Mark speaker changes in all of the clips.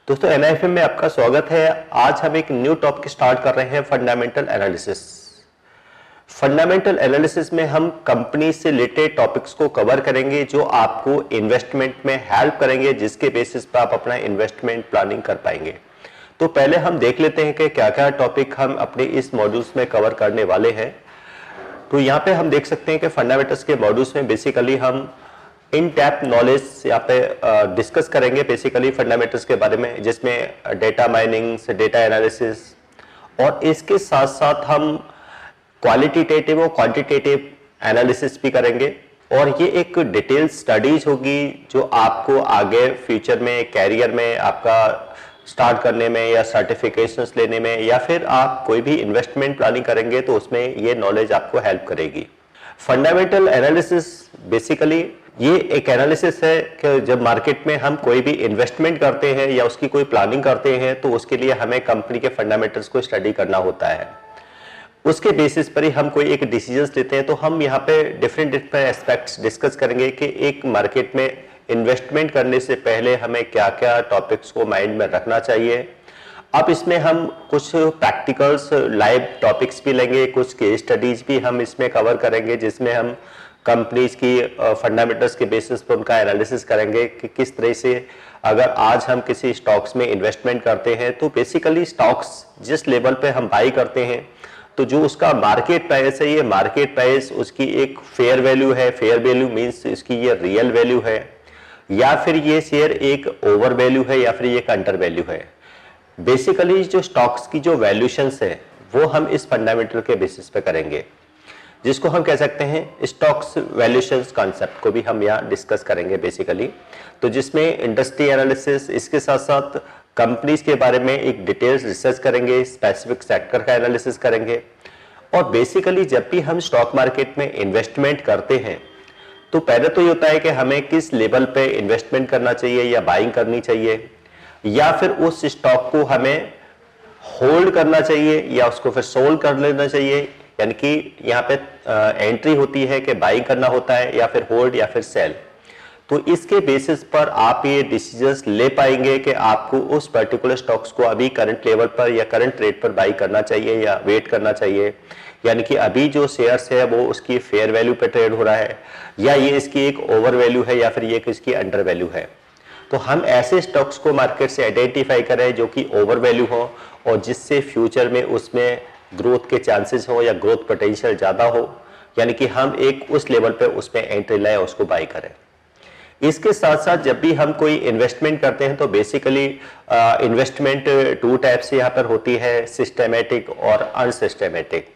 Speaker 1: दोस्तों एनआईएफएम में आपका स्वागत है। आज हम एक न्यू टॉपिक स्टार्ट कर रहे हैं, फंडामेंटल एनालिसिस। फंडामेंटल एनालिसिस में हम कंपनी से रिलेटेड टॉपिक्स को कवर करेंगे जो आपको इन्वेस्टमेंट में हेल्प करेंगे, जिसके बेसिस पर आप अपना इन्वेस्टमेंट प्लानिंग कर पाएंगे। तो पहले हम देख लेते हैं कि क्या क्या टॉपिक हम अपने इस मॉड्यूल्स में कवर करने वाले हैं। तो यहाँ पे हम देख सकते हैं कि फंडामेंटल्स के मॉड्यूल्स में बेसिकली हम इन डेप्थ नॉलेज यहाँ पे डिस्कस करेंगे बेसिकली फंडामेंटल्स के बारे में, जिसमें डेटा माइनिंग से डेटा एनालिसिस, और इसके साथ साथ हम क्वालिटेटिव और क्वांटिटेटिव एनालिसिस भी करेंगे। और ये एक डिटेल स्टडीज होगी जो आपको आगे फ्यूचर में कैरियर में आपका स्टार्ट करने में या सर्टिफिकेशंस लेने में या फिर आप कोई भी इन्वेस्टमेंट प्लानिंग करेंगे तो उसमें ये नॉलेज आपको हेल्प करेगी। फंडामेंटल एनालिसिस बेसिकली ये एक एनालिसिस है कि जब मार्केट में हम कोई भी इन्वेस्टमेंट करते हैं या उसकी कोई प्लानिंग करते हैं तो उसके लिए हमें कंपनी के फंडामेंटल्स को स्टडी करना होता है। उसके बेसिस पर ही हम कोई एक डिसीजंस लेते हैं। तो हम यहाँ पे डिफरेंट एस्पेक्ट्स डिस्कस करेंगे कि एक मार्केट में इन्वेस्टमेंट करने से पहले हमें क्या क्या टॉपिक्स को माइंड में रखना चाहिए। अब इसमें हम कुछ प्रैक्टिकल्स लाइव टॉपिक्स भी लेंगे, कुछ केस स्टडीज भी हम इसमें कवर करेंगे, जिसमें हम कंपनीज की फंडामेंटल्स के बेसिस पर उनका एनालिसिस करेंगे कि किस तरह से अगर आज हम किसी स्टॉक्स में इन्वेस्टमेंट करते हैं तो बेसिकली स्टॉक्स जिस लेवल पे हम बाई करते हैं तो जो उसका मार्केट प्राइस है, ये मार्केट प्राइस उसकी एक फेयर वैल्यू है। फेयर वैल्यू मीन्स इसकी ये रियल वैल्यू है, या फिर ये शेयर एक ओवर वैल्यू है, या फिर ये एक अंडर वैल्यू है। बेसिकली जो स्टॉक्स की जो वैल्यूशंस है वो हम इस फंडामेंटल के बेसिस पे करेंगे, जिसको हम कह सकते हैं स्टॉक्स वैल्यूशंस कॉन्सेप्ट को भी हम यहाँ डिस्कस करेंगे बेसिकली। तो जिसमें इंडस्ट्री एनालिसिस, इसके साथ साथ कंपनीज के बारे में एक डिटेल्स रिसर्च करेंगे, स्पेसिफिक सेक्टर का एनालिसिस करेंगे। और बेसिकली जब भी हम स्टॉक मार्केट में इन्वेस्टमेंट करते हैं तो पहले तो ये होता है कि हमें किस लेवल पे इन्वेस्टमेंट करना चाहिए या बाइंग करनी चाहिए, या फिर उस स्टॉक को हमें होल्ड करना चाहिए या उसको फिर सोल्ड कर लेना चाहिए। यानी कि यहाँ पे एंट्री होती है कि बाइंग करना होता है या फिर होल्ड या फिर सेल। तो इसके बेसिस पर आप ये डिसीजंस ले पाएंगे कि आपको उस पर्टिकुलर स्टॉक्स को अभी करंट लेवल पर या करंट रेट पर बाई करना चाहिए या वेट करना चाहिए। यानी कि अभी जो शेयर्स है वो उसकी फेयर वैल्यू पे ट्रेड हो रहा है, या ये इसकी एक ओवर वैल्यू है, या फिर ये इसकी अंडर वैल्यू है। तो हम ऐसे स्टॉक्स को मार्केट से आइडेंटिफाई करें जो कि ओवर वैल्यू हो और जिससे फ्यूचर में उसमें ग्रोथ के चांसेस हो या ग्रोथ पोटेंशियल ज्यादा हो, यानी कि हम एक उस लेवल पे उसमें एंट्री लाए, उसको बाई करें। इसके साथ साथ जब भी हम कोई इन्वेस्टमेंट करते हैं तो बेसिकली इन्वेस्टमेंट टू टाइप से यहाँ पर होती है, सिस्टेमेटिक और अनसिस्टेमेटिक।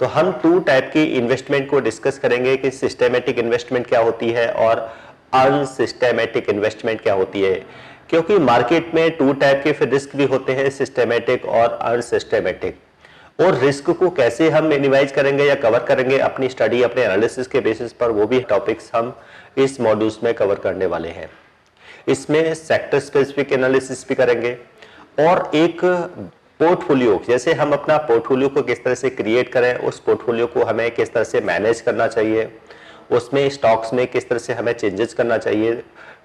Speaker 1: तो हम टू टाइप की इन्वेस्टमेंट को डिस्कस करेंगे कि सिस्टेमेटिक इन्वेस्टमेंट क्या होती है और अनसिस्टेमेटिक इन्वेस्टमेंट क्या होती है। क्योंकि मार्केट में टू टाइप के फिर रिस्क भी होते हैं, सिस्टेमेटिक और अनसिस्टेमेटिक। और रिस्क को कैसे हम मिनिमाइज करेंगे या कवर करेंगे अपनी स्टडी, अपने एनालिसिस के बेसिस पर, वो भी टॉपिक्स हम इस मॉड्यूल्स में कवर करने वाले हैं। इसमें सेक्टर स्पेसिफिक एनालिसिस भी करेंगे और एक पोर्टफोलियो, जैसे हम अपना पोर्टफोलियो को किस तरह से क्रिएट करें, उस पोर्टफोलियो को हमें किस तरह से मैनेज करना चाहिए, उसमें स्टॉक्स में किस तरह से हमें चेंजेस करना चाहिए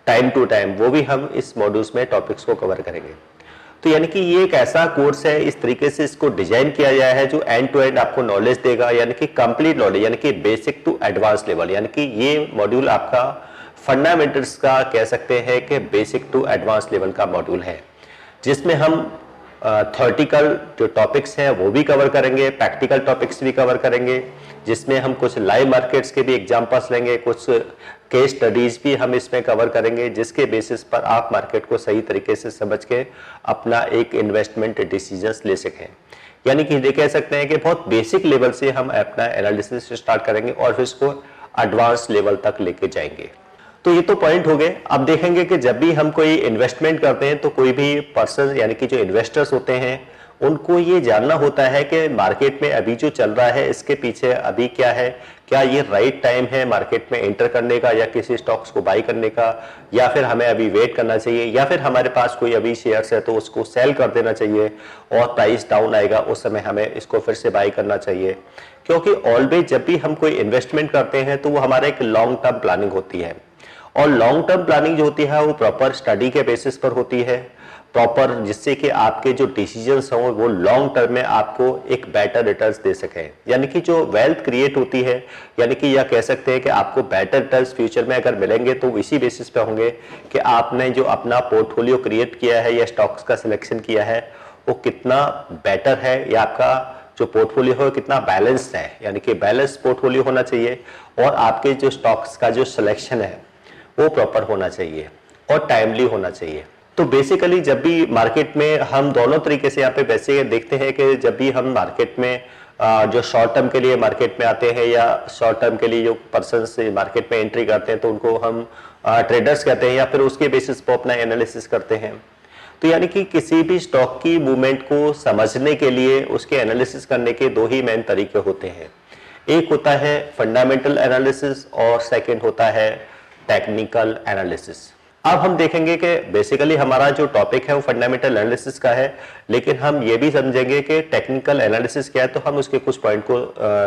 Speaker 1: टाइम टू टाइम, वो भी हम इस मॉड्यूल्स में टॉपिक्स को कवर करेंगे। तो यानी कि ये एक ऐसा कोर्स है, इस तरीके से इसको डिजाइन किया गया है जो एंड टू एंड आपको नॉलेज देगा, यानी कि कंप्लीट नॉलेज, यानी कि बेसिक टू एडवांस लेवल। यानी कि ये मॉड्यूल आपका फंडामेंटल्स का कह सकते हैं कि बेसिक टू एडवांस लेवल का मॉड्यूल है, जिसमें हम थ्योरेटिकल जो टॉपिक्स हैं वो भी कवर करेंगे, प्रैक्टिकल टॉपिक्स भी कवर करेंगे, जिसमें हम कुछ लाइव मार्केट्स के भी एग्जांपल्स लेंगे, कुछ केस स्टडीज भी हम इसमें कवर करेंगे, जिसके बेसिस पर आप मार्केट को सही तरीके से समझ के अपना एक इन्वेस्टमेंट डिसीजंस ले सकें। यानी कि ये कह सकते हैं कि बहुत बेसिक लेवल से हम अपना एनालिसिस स्टार्ट करेंगे और फिर इसको एडवांस लेवल तक लेके जाएंगे। तो ये तो पॉइंट हो गए। अब देखेंगे कि जब भी हम कोई इन्वेस्टमेंट करते हैं तो कोई भी पर्सन, यानी कि जो इन्वेस्टर्स होते हैं, उनको ये जानना होता है कि मार्केट में अभी जो चल रहा है इसके पीछे अभी क्या है, क्या ये राइट टाइम है मार्केट में एंटर करने का या किसी स्टॉक्स को बाई करने का, या फिर हमें अभी वेट करना चाहिए, या फिर हमारे पास कोई अभी शेयर्स है तो उसको सेल कर देना चाहिए और प्राइस डाउन आएगा उस समय हमें इसको फिर से बाई करना चाहिए। क्योंकि ऑलवेज जब भी हम कोई इन्वेस्टमेंट करते हैं तो वो हमारा एक लॉन्ग टर्म प्लानिंग होती है, और लॉन्ग टर्म प्लानिंग जो होती है वो प्रॉपर स्टडी के बेसिस पर होती है, प्रॉपर, जिससे कि आपके जो डिसीजंस हों वो लॉन्ग टर्म में आपको एक बेटर रिटर्न्स दे सकें। यानी कि जो वेल्थ क्रिएट होती है, यानी कि यह कह सकते हैं कि आपको बेटर रिटर्न्स फ्यूचर में अगर मिलेंगे तो इसी बेसिस पे होंगे कि आपने जो अपना पोर्टफोलियो क्रिएट किया है या स्टॉक्स का सिलेक्शन किया है वो कितना बेटर है, या आपका जो पोर्टफोलियो है कितना बैलेंस्ड है। यानी कि बैलेंस पोर्टफोलियो होना चाहिए और आपके जो स्टॉक्स का जो सिलेक्शन है वो प्रॉपर होना चाहिए और टाइमली होना चाहिए। तो बेसिकली जब भी मार्केट में हम दोनों तरीके से यहाँ पे वैसे देखते हैं कि जब भी हम मार्केट में जो शॉर्ट टर्म के लिए मार्केट में आते हैं या शॉर्ट टर्म के लिए जो पर्सन मार्केट में एंट्री करते हैं तो उनको हम ट्रेडर्स कहते हैं, या फिर उसके बेसिस पर अपना एनालिसिस करते हैं। तो यानी कि किसी भी स्टॉक की मूवमेंट को समझने के लिए उसके एनालिसिस करने के दो ही मेन तरीके होते हैं। एक होता है फंडामेंटल एनालिसिस और सेकंड होता है टेक्निकल एनालिसिस। अब हम देखेंगे कि बेसिकली हमारा जो टॉपिक है वो फंडामेंटल एनालिसिस का है, लेकिन हम ये भी समझेंगे कि टेक्निकल एनालिसिस क्या है। तो हम उसके कुछ पॉइंट को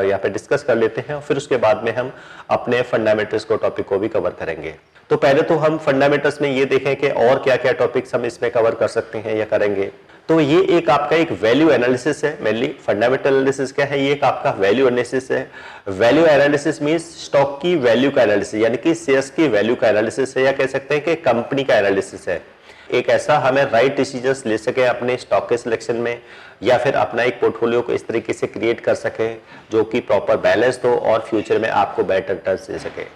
Speaker 1: यहाँ पे डिस्कस कर लेते हैं और फिर उसके बाद में हम अपने फंडामेंटल्स को टॉपिक को भी कवर करेंगे। तो पहले तो हम फंडामेंटल्स में ये देखें कि और क्या क्या टॉपिक्स हम इसमें कवर कर सकते हैं या करेंगे। तो ये एक आपका एक वैल्यू एनालिसिस है। मेनली फंडामेंटल एनालिसिस क्या है, ये एक आपका वैल्यू एनालिसिस है। वैल्यू एनालिसिस मींस स्टॉक की वैल्यू का एनालिसिस, यानी कि शेयर्स की वैल्यू का एनालिसिस है, या कह सकते हैं कि कंपनी का एनालिसिस है। एक ऐसा हमें राइट डिसीजंस ले सके अपने स्टॉक के सिलेक्शन में, या फिर अपना एक पोर्टफोलियो को इस तरीके से क्रिएट कर सके जो कि प्रॉपर बैलेंस हो और फ्यूचर में आपको बेटर रिटर्न्स दे सके।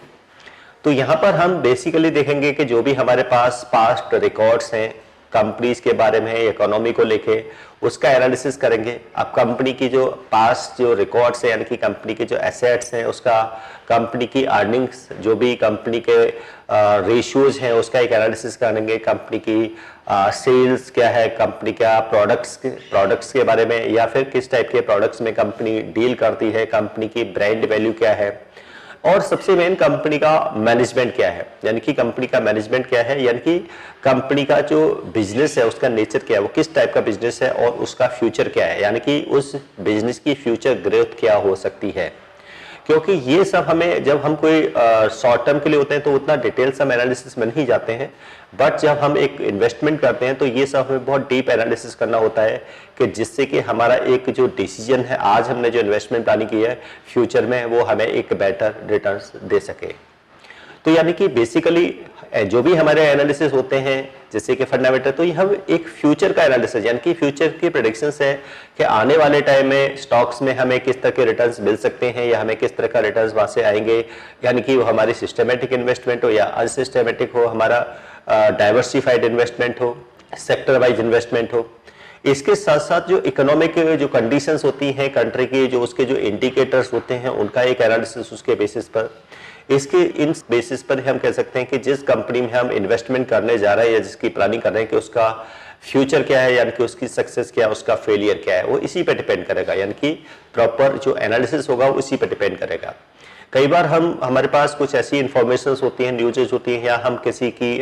Speaker 1: तो यहाँ पर हम बेसिकली देखेंगे कि जो भी हमारे पास पास्ट रिकॉर्ड्स हैं कंपनीज के बारे में, इकोनॉमी को लेके, उसका एनालिसिस करेंगे। अब कंपनी की जो पास्ट जो रिकॉर्ड्स है, यानी कि कंपनी के जो एसेट्स हैं उसका, कंपनी की अर्निंग्स, जो भी कंपनी के रेशियोज हैं उसका एक एनालिसिस करेंगे। कंपनी की सेल्स क्या है, कंपनी क्या प्रोडक्ट्स के बारे में, या फिर किस टाइप के प्रोडक्ट्स में कंपनी डील करती है, कंपनी की ब्रांड वैल्यू क्या है, और सबसे मेन कंपनी का मैनेजमेंट क्या है। यानी कि कंपनी का मैनेजमेंट क्या है, यानी कि कंपनी का जो बिजनेस है उसका नेचर क्या है, वो किस टाइप का बिजनेस है और उसका फ्यूचर क्या है, यानी कि उस बिजनेस की फ्यूचर ग्रोथ क्या हो सकती है। क्योंकि ये सब हमें, जब हम कोई शॉर्ट टर्म के लिए होते हैं तो उतना डिटेल्स हम एनालिसिस में नहीं जाते हैं, बट जब हम एक इन्वेस्टमेंट करते हैं तो ये सब हमें बहुत डीप एनालिसिस करना होता है कि जिससे कि हमारा एक जो डिसीजन है, आज हमने जो इन्वेस्टमेंट प्लानिंग की है, फ्यूचर में वो हमें एक बेटर रिटर्न्स दे सके। तो यानी कि बेसिकली जो भी हमारे एनालिसिस होते हैं जैसे कि फंडामेंटल, तो ये हम एक फ्यूचर का एनालिसिस, यानी कि फ्यूचर की प्रेडिक्शंस है कि आने वाले टाइम में स्टॉक्स में हमें किस तरह के रिटर्न्स मिल सकते हैं या हमें किस तरह का रिटर्न्स वहां से आएंगे। यानी कि वो हमारी सिस्टमेटिक इन्वेस्टमेंट हो या अनसिस्टमेटिक हो, हमारा डाइवर्सिफाइड इन्वेस्टमेंट हो, सेक्टर वाइज इन्वेस्टमेंट हो। इसके साथ साथ जो इकोनॉमिक जो कंडीशंस होती हैं कंट्री की, जो उसके जो इंडिकेटर्स होते हैं उनका एक एनालिसिस उसके बेसिस पर, इसके इन बेसिस पर हम कह सकते हैं कि जिस कंपनी में हम इन्वेस्टमेंट करने जा रहे हैं या जिसकी प्लानिंग कर रहे हैं कि उसका फ्यूचर क्या है, यानी कि उसकी सक्सेस क्या है, उसका फेलियर क्या है, वो इसी पे डिपेंड करेगा। यानी कि प्रॉपर जो एनालिसिस होगा वो इसी पे डिपेंड करेगा। कई बार हमारे पास कुछ ऐसी इंफॉर्मेशन होती हैं, न्यूज़ होती हैं, या हम किसी की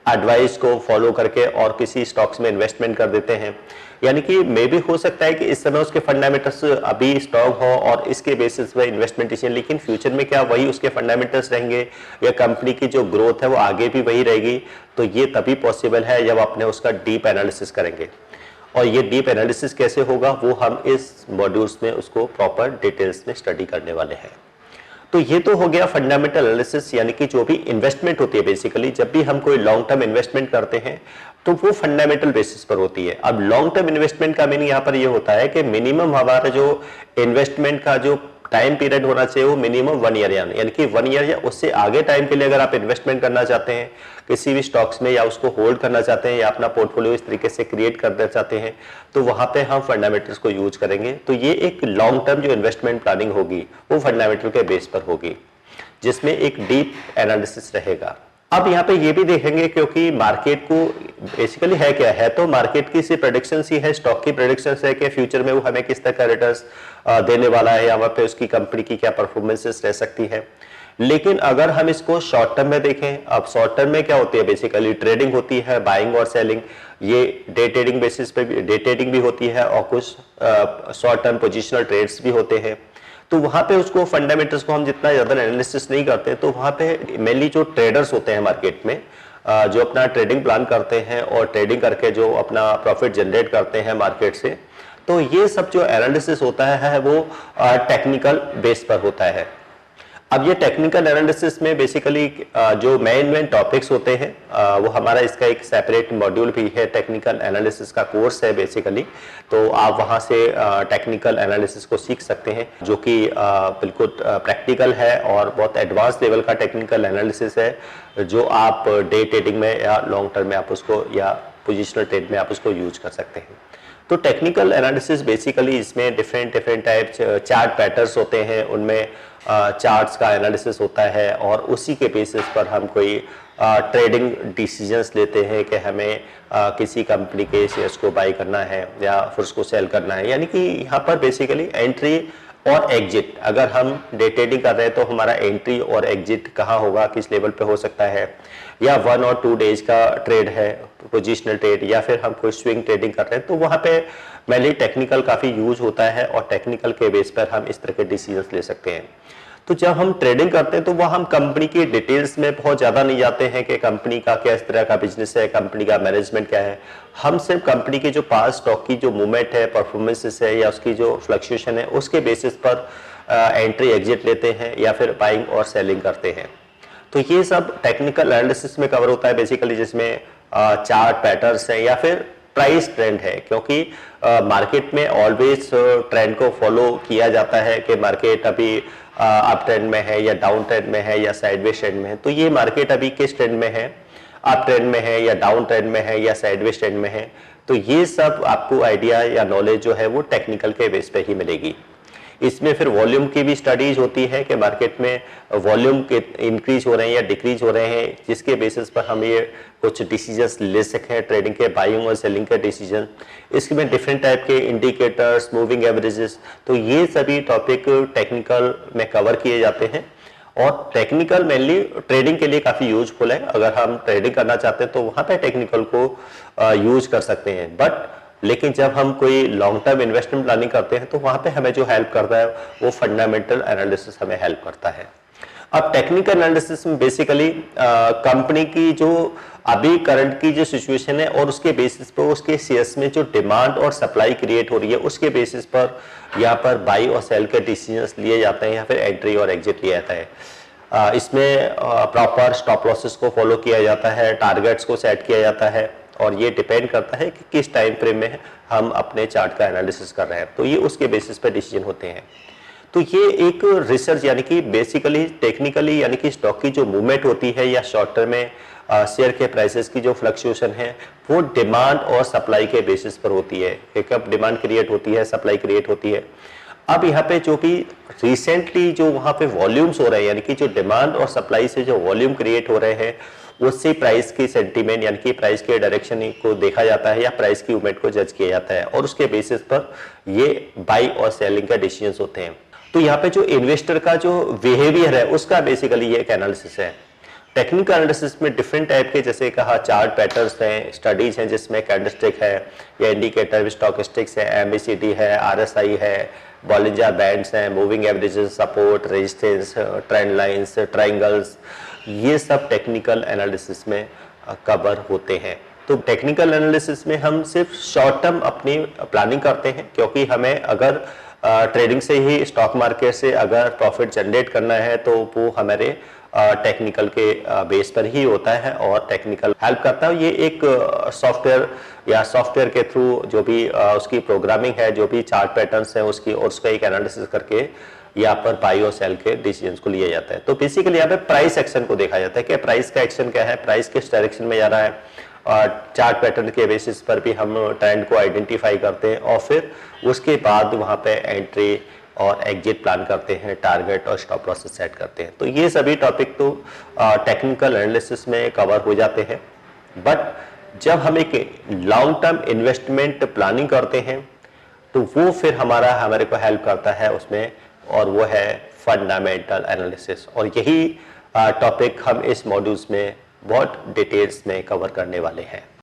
Speaker 1: एडवाइस को फॉलो करके और किसी स्टॉक्स में इन्वेस्टमेंट कर देते हैं। यानी कि मे भी हो सकता है कि इस समय उसके फंडामेंटल्स अभी स्ट्रांग हो और इसके बेसिस पे इन्वेस्टमेंट डिसीजन, लेकिन फ्यूचर में क्या वही उसके फंडामेंटल्स रहेंगे या कंपनी की जो ग्रोथ है वो आगे भी वही रहेगी। तो ये तभी पॉसिबल है जब आपने उसका डीप एनालिसिस करेंगे, और ये डीप एनालिसिस कैसे होगा वो हम इस मॉड्यूल्स में उसको प्रॉपर डिटेल्स में स्टडी करने वाले हैं। तो ये तो हो गया फंडामेंटल एनालिसिस, यानी कि जो भी इन्वेस्टमेंट होती है, बेसिकली जब भी हम कोई लॉन्ग टर्म इन्वेस्टमेंट करते हैं तो वो फंडामेंटल बेसिस पर होती है। अब लॉन्ग टर्म इन्वेस्टमेंट का मीनिंग यहाँ पर ये होता है कि मिनिमम हमारा जो इन्वेस्टमेंट का जो टाइम पीरियड होना चाहिए वो मिनिमम 1 ईयर, यानी कि 1 ईयर या उससे आगे टाइम के लिए अगर आप इन्वेस्टमेंट करना चाहते हैं किसी भी स्टॉक्स में, या उसको होल्ड करना चाहते हैं या अपना पोर्टफोलियो इस तरीके से क्रिएट करना चाहते हैं, तो वहां पे हम फंडामेंटल्स को यूज करेंगे। तो ये एक लॉन्ग टर्म जो इन्वेस्टमेंट प्लानिंग होगी वो फंडामेंटल के बेस पर होगी, जिसमें एक डीप एनालिसिस रहेगा। अब यहाँ पे ये भी देखेंगे क्योंकि मार्केट को बेसिकली है क्या है, तो मार्केट की सिर्फ प्रेडिक्शंस ही है, स्टॉक की प्रेडिक्शंस है कि फ्यूचर में वो हमें किस तरह का रिटर्न्स देने वाला है या वहाँ पे उसकी कंपनी की क्या परफॉर्मेंसेस रह सकती है। लेकिन अगर हम इसको शॉर्ट टर्म में देखें, अब शॉर्ट टर्म में क्या होती है, बेसिकली ट्रेडिंग होती है, बाइंग और सेलिंग, ये डे ट्रेडिंग बेसिस पे डे ट्रेडिंग भी होती है और कुछ शॉर्ट टर्म पोजिशनल ट्रेड्स भी होते हैं। तो वहां पे उसको फंडामेंटल्स को हम जितना ज्यादा एनालिसिस नहीं करते, तो वहां पे मेनली जो ट्रेडर्स होते हैं मार्केट में जो अपना ट्रेडिंग प्लान करते हैं और ट्रेडिंग करके जो अपना प्रॉफिट जनरेट करते हैं मार्केट से, तो ये सब जो एनालिसिस होता है वो टेक्निकल बेस पर होता है। अब ये टेक्निकल एनालिसिस में बेसिकली जो मेन टॉपिक्स होते हैं वो हमारा इसका एक सेपरेट मॉड्यूल भी है, टेक्निकल एनालिसिस का कोर्स है बेसिकली। तो आप वहाँ से टेक्निकल एनालिसिस को सीख सकते हैं, जो कि बिल्कुल प्रैक्टिकल है और बहुत एडवांस लेवल का टेक्निकल एनालिसिस है, जो आप डे ट्रेडिंग में या लॉन्ग टर्म में आप उसको या पोजिशनल ट्रेड में आप उसको यूज कर सकते हैं। तो टेक्निकल एनालिसिस बेसिकली इसमें डिफरेंट टाइप्स चार्ट पैटर्न्स होते हैं, उनमें चार्ट्स का एनालिसिस होता है और उसी के बेसिस पर हम कोई ट्रेडिंग डिसीजंस लेते हैं कि हमें किसी कंपनी के शेयर्स को बाई करना है या फिर उसको सेल करना है। यानी कि यहाँ पर बेसिकली एंट्री और एग्जिट, अगर हम डे ट्रेडिंग कर रहे हैं तो हमारा एंट्री और एग्जिट कहाँ होगा, किस लेवल पे हो सकता है, या 1 और 2 डेज का ट्रेड है पोजिशनल ट्रेड, या फिर हम कोई स्विंग ट्रेडिंग कर रहे हैं, तो वहाँ पे मेनली टेक्निकल काफ़ी यूज होता है और टेक्निकल के बेस पर हम इस तरह के डिसीजंस ले सकते हैं। तो जब हम ट्रेडिंग करते हैं तो वह हम कंपनी की डिटेल्स में बहुत ज़्यादा नहीं जाते हैं कि कंपनी का किस तरह का बिजनेस है, कंपनी का मैनेजमेंट क्या है। हम सिर्फ कंपनी की जो पास स्टॉक की जो मूवमेंट है, परफॉर्मेंसेस है या उसकी जो फ्लक्चुएशन है, उसके बेसिस पर एंट्री एग्जिट लेते हैं या फिर बाइंग और सेलिंग करते हैं। तो ये सब टेक्निकल एनालिसिस में कवर होता है बेसिकली, जिसमें चार्ट पैटर्न्स है या फिर प्राइस ट्रेंड है, क्योंकि मार्केट में ऑलवेज ट्रेंड को फॉलो किया जाता है कि मार्केट अभी अप ट्रेंड में है या डाउन ट्रेंड में है या साइडवेज ट्रेंड में है। तो ये मार्केट अभी किस ट्रेंड में है, अप ट्रेंड में है या डाउन ट्रेंड में है या साइडवेज ट्रेंड में है, तो ये सब आपको आइडिया या नॉलेज जो है वो टेक्निकल के बेस पे ही मिलेगी। इसमें फिर वॉल्यूम की भी स्टडीज होती है कि मार्केट में वॉल्यूम के इंक्रीज हो रहे हैं या डिक्रीज हो रहे हैं, जिसके बेसिस पर हम ये कुछ डिसीजंस ले सकें ट्रेडिंग के, बाइंग और सेलिंग के डिसीजन। इसमें डिफरेंट टाइप के इंडिकेटर्स, मूविंग एवरेजेस, तो ये सभी टॉपिक टेक्निकल में कवर किए जाते हैं। और टेक्निकल मेनली ट्रेडिंग के लिए काफ़ी यूजफुल है। अगर हम ट्रेडिंग करना चाहते हैं तो वहाँ पे टेक्निकल को यूज कर सकते हैं, बट लेकिन जब हम कोई लॉन्ग टर्म इन्वेस्टमेंट प्लानिंग करते हैं तो वहाँ पे हमें जो हेल्प करता है वो फंडामेंटल एनालिसिस हमें हेल्प करता है। अब टेक्निकल एनालिसिस में बेसिकली कंपनी की जो अभी करंट की जो सिचुएशन है और उसके बेसिस पर उसके शेयर्स में जो डिमांड और सप्लाई क्रिएट हो रही है, उसके बेसिस पर यहाँ पर बाई और सेल के डिसीजंस लिए जाते हैं या फिर एंट्री और एग्जिट लिया जाता है। इसमें प्रॉपर स्टॉप लॉसेस को फॉलो किया जाता है, टारगेट्स को सेट किया जाता है, और ये डिपेंड करता है कि किस टाइम फ्रेम में हम अपने चार्ट का एनालिसिस कर रहे हैं, तो ये उसके बेसिस पर डिसीजन होते हैं। तो ये एक रिसर्च यानी कि बेसिकली टेक्निकली यानी कि स्टॉक की जो मूवमेंट होती है या शॉर्ट टर्म में शेयर के प्राइसेस की जो फ्लक्चुएशन है वो डिमांड और सप्लाई के बेसिस पर होती है कि कब डिमांड क्रिएट होती है, सप्लाई क्रिएट होती है। अब यहाँ पे जो कि रिसेंटली जो वहाँ पे वॉल्यूम्स हो रहे हैं यानी कि जो डिमांड और सप्लाई से जो वॉल्यूम क्रिएट हो रहे हैं उससे प्राइस की सेंटीमेंट यानी कि प्राइस के डायरेक्शन को देखा जाता है या प्राइस की मूवमेंट को जज किया जाता है, और उसके बेसिस पर ये बाई और सेलिंग का डिसीजंस होते हैं। तो यहाँ पे जो इन्वेस्टर का जो बिहेवियर है उसका बेसिकली ये एक एनालिसिस है। टेक्निकल एनालिसिस में डिफरेंट टाइप के, जैसे कहा, चार्ट पैटर्न्स हैं, स्टडीज हैं जिसमें कैंडलस्टिक है या इंडिकेटर, स्टॉकेस्टिक्स है, एमएसीडी है, आरएसआई है, बॉलिंजर बैंड्स हैं, moving averages, support, resistance, trend lines, triangles, ये सब टेक्निकल एनालिसिस में कवर होते हैं। तो टेक्निकल एनालिसिस में हम सिर्फ शॉर्ट टर्म अपनी प्लानिंग करते हैं, क्योंकि हमें अगर ट्रेडिंग से ही स्टॉक मार्केट से अगर प्रॉफिट जनरेट करना है तो वो हमारे टेक्निकल के बेस पर ही होता है और टेक्निकल हेल्प करता है। ये एक सॉफ्टवेयर या सॉफ्टवेयर के थ्रू जो भी उसकी प्रोग्रामिंग है, जो भी चार्ट पैटर्न्स हैं उसकी, और उसका एक एनालिसिस करके यहाँ पर बाई और सेल के डिसीजंस को लिया जाता है। तो बेसिकली यहाँ पे प्राइस एक्शन को देखा जाता है कि प्राइस का एक्शन क्या है, प्राइस किस डायरेक्शन में जा रहा है, और चार्ट पैटर्न के बेसिस पर भी हम ट्रेंड को आइडेंटिफाई करते हैं और फिर उसके बाद वहाँ पे एंट्री और एग्जिट प्लान करते हैं, टारगेट और स्टॉप लॉस सेट करते हैं। तो ये सभी टॉपिक तो टेक्निकल एनालिसिस में कवर हो जाते हैं। बट जब हम एक लॉन्ग टर्म इन्वेस्टमेंट प्लानिंग करते हैं तो वो फिर हमारे को हेल्प करता है उसमें, और वो है फंडामेंटल एनालिसिस। और यही टॉपिक हम इस मॉड्यूल्स में बहुत डिटेल्स में कवर करने वाले हैं।